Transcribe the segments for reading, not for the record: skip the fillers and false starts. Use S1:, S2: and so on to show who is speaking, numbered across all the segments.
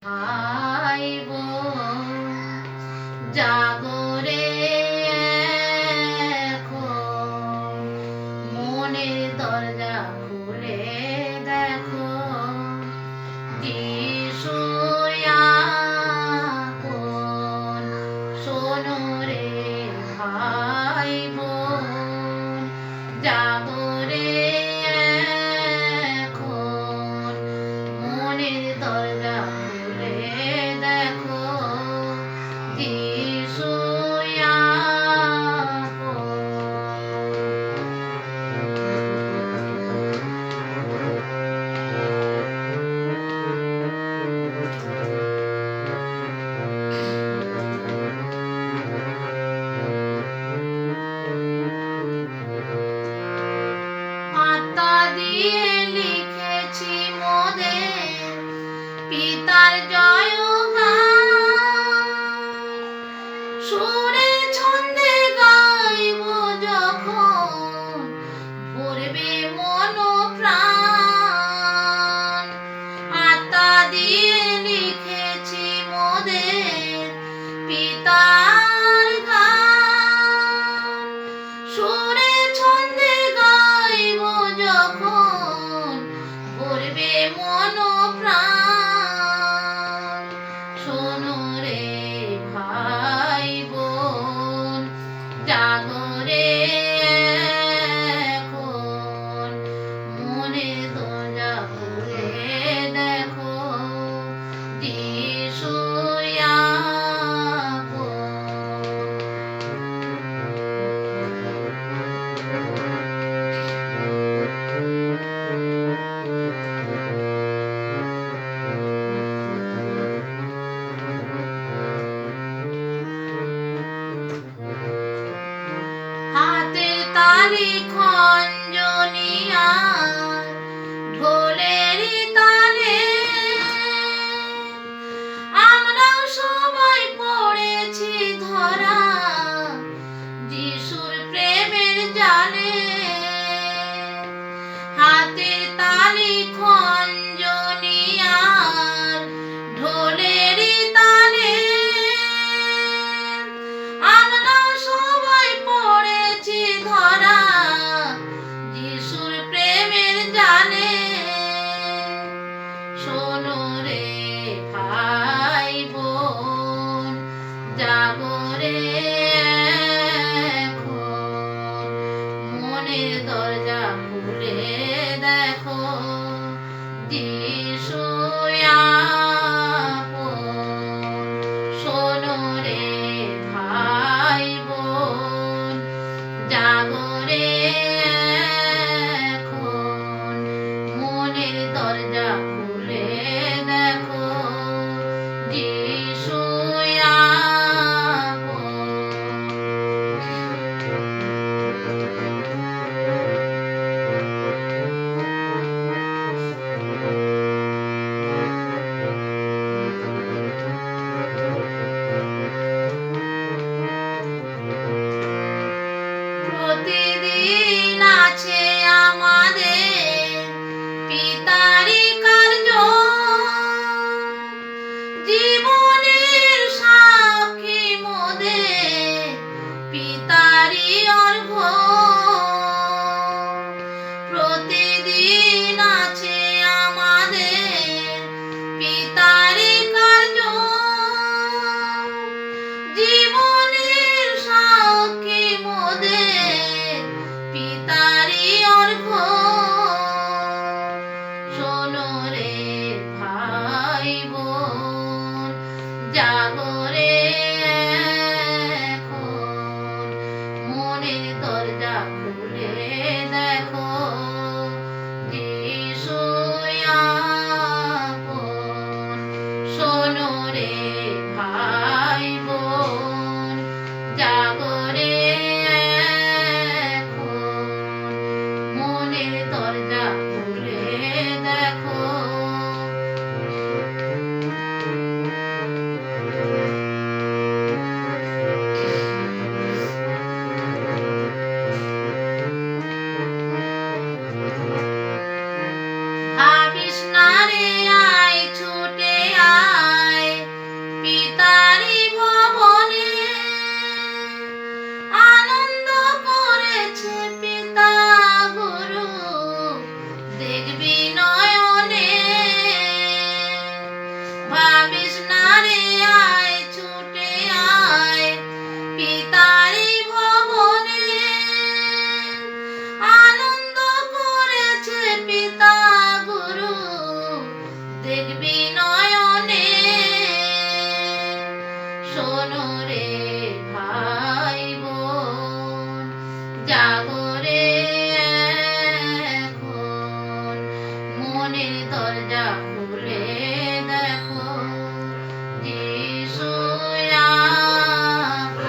S1: ভাই বোন জাগরে এখন মনের দরজা খুলে দেখো যিশু আপন। শোনো রে ভাই বোন জাগরে এখন মনের দরজা খুলে দেখো যিশু আত্মা দিয়ে লিখেছি মোদের পিতার জয়গান, সুরে ছন্দে গাইব যখন ভরবে মন প্রাণ। আত্মা দিয়ে লিখেছি মোদের পিতার গান, সুরে ছন্দে গাইব যখন ভরবে মন প্রাণ। শোনো রে ভাই বোন জাগরে এখন মনের দরজা খুলে দেখো যিশু হাতের তালি খঞ্জনিয়া ঢোলের তালে আমরাও সবাই পড়েছি ধরা যিশুর প্রেমের জালে। হাতের তালি খঞ্জনিয়া ঢোলের তালে আমরাও সবাই পড়েছি ধরা যিশুর প্রেমের জালে। শোনো রে ভাই বোন জাগরে এখন মনের দরজা খুলে দেখো যিশু আপন। শোনো রে ভাই বোন জাগরে এখন মনের দরজা খুলে দেখো যিশু প্রতিদিন আছে আমাদের পিতারি কার্য, জীবনের সাক্ষী মোদের পিতারি অর্ঘ। প্রতিদিন আছে আমাদের পিতারি কার্য, জীবনের সাক্ষী মোদের পিতারি অর্ঘ। শোনো রে ভাই বোন জাগরে এখন মনের দরজা খুলে দেখো যিশু আপন। শোনো রে ভাই বোন জাগরে এখন মনের দরজা খুলে দেখো। ভাবিস না রে আয় ছুটে আয় ভাবিস না রে আয় ছুটে আয় পিতারি ভবনে, আনন্দ করেছে পিতা গুরু দেখবি নয়নে। শোনো রে ভাই বোন জাগরে এখন, মনের দরজা খুলে দেখো যিশু আপন।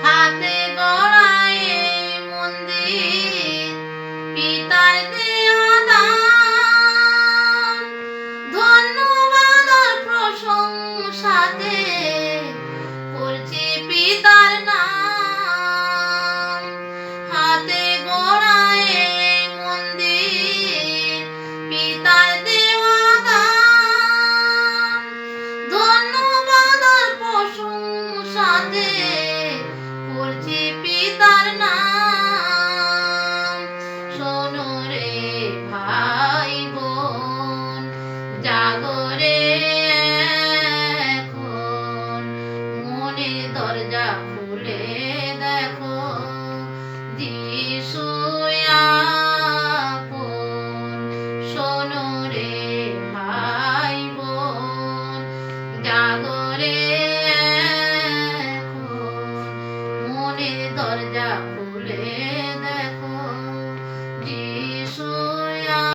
S1: হাতে গড়া এই মন্দির পিতার দেয়া দান, ধন্যবাদ আর প্রশংসাতে করছি পিতার নাম। হাতে গড়া এই মন্দির পিতার দেওয়া দান, ধন্যবাদ আর প্রশংসাতে করছি পিতার নাম। শোনো রে ভাই বোন জাগরে এখন, মনের দরজা খুলে দেখো যিশু আপন। শোনো রে ভাই বোন জাগরে এখন, মনের দরজা খুলে